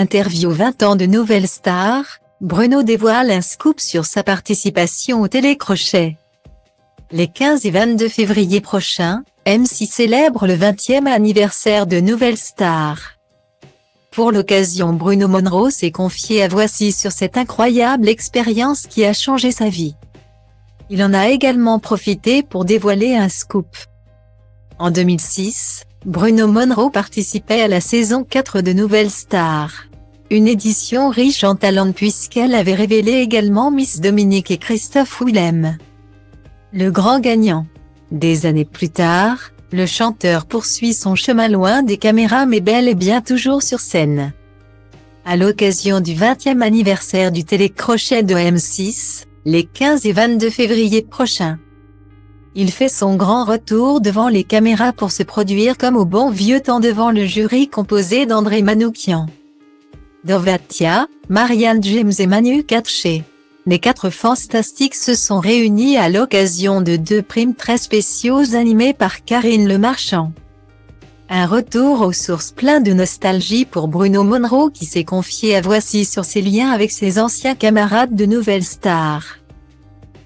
Interview 20 ans de Nouvelle Star, Bruno dévoile un scoop sur sa participation au télécrochet. Les 15 et 22 février prochains, M6 célèbre le 20e anniversaire de Nouvelle Star. Pour l'occasion, Bruno Monrot s'est confié à Voici sur cette incroyable expérience qui a changé sa vie. Il en a également profité pour dévoiler un scoop. En 2006, Bruno Monrot participait à la saison 4 de Nouvelle Star. Une édition riche en talent puisqu'elle avait révélé également Miss Dominique et Christophe Willem. Le grand gagnant. Des années plus tard, le chanteur poursuit son chemin loin des caméras mais bel et bien toujours sur scène. À l'occasion du 20e anniversaire du télécrochet de M6, les 15 et 22 février prochains, il fait son grand retour devant les caméras pour se produire comme au bon vieux temps devant le jury composé d'André Manoukian, Dovatia, Marianne James et Manu Katché. Les 4 fantastiques se sont réunis à l'occasion de 2 primes très spéciaux animés par Karine Le Marchand. Un retour aux sources plein de nostalgie pour Bruno Monrot qui s'est confié à Voici sur ses liens avec ses anciens camarades de Nouvelle Star.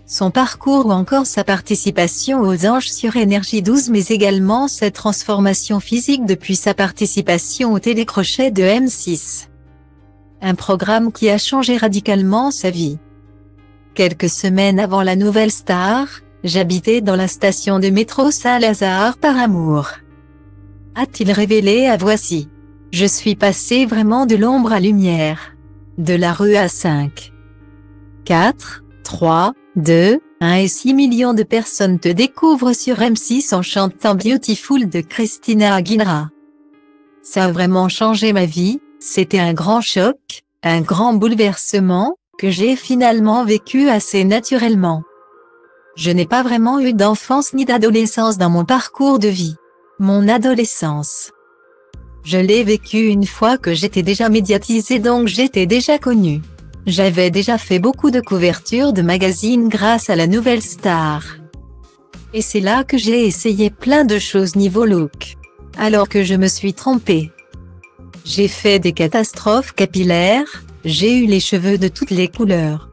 Son parcours ou encore sa participation aux Anges sur Énergie 12 mais également sa transformation physique depuis sa participation au télécrochet de M6. Un programme qui a changé radicalement sa vie. Quelques semaines avant la Nouvelle Star, j'habitais dans la station de métro Saint-Lazare par amour. A-t-il révélé à Voici. Je suis passé vraiment de l'ombre à lumière. De la rue à 5, 4, 3, 2, 1 et 6 millions de personnes te découvrent sur M6 en chantant Beautiful de Christina Aguilera. Ça a vraiment changé ma vie, c'était un grand choc, un grand bouleversement, que j'ai finalement vécu assez naturellement. Je n'ai pas vraiment eu d'enfance ni d'adolescence dans mon parcours de vie. Mon adolescence, je l'ai vécue une fois que j'étais déjà médiatisée donc j'étais déjà connue. J'avais déjà fait beaucoup de couvertures de magazines grâce à la Nouvelle Star. Et c'est là que j'ai essayé plein de choses niveau look. Alors que je me suis trompée. J'ai fait des catastrophes capillaires, j'ai eu les cheveux de toutes les couleurs.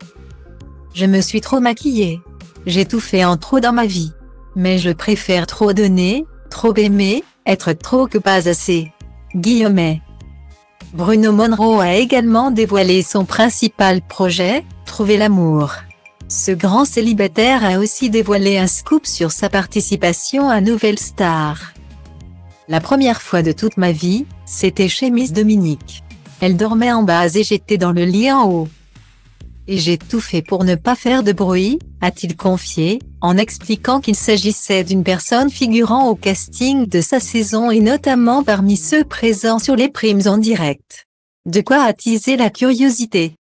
Je me suis trop maquillée. J'ai tout fait en trop dans ma vie. Mais je préfère trop donner, trop aimer, être trop que pas assez. Guillemets. Bruno Monrot a également dévoilé son principal projet, Trouver l'amour. Ce grand célibataire a aussi dévoilé un scoop sur sa participation à Nouvelle Star. La première fois de toute ma vie, c'était chez Miss Dominique. Elle dormait en bas et j'étais dans le lit en haut. Et j'ai tout fait pour ne pas faire de bruit, a-t-il confié, en expliquant qu'il s'agissait d'une personne figurant au casting de sa saison et notamment parmi ceux présents sur les primes en direct. De quoi attiser la curiosité.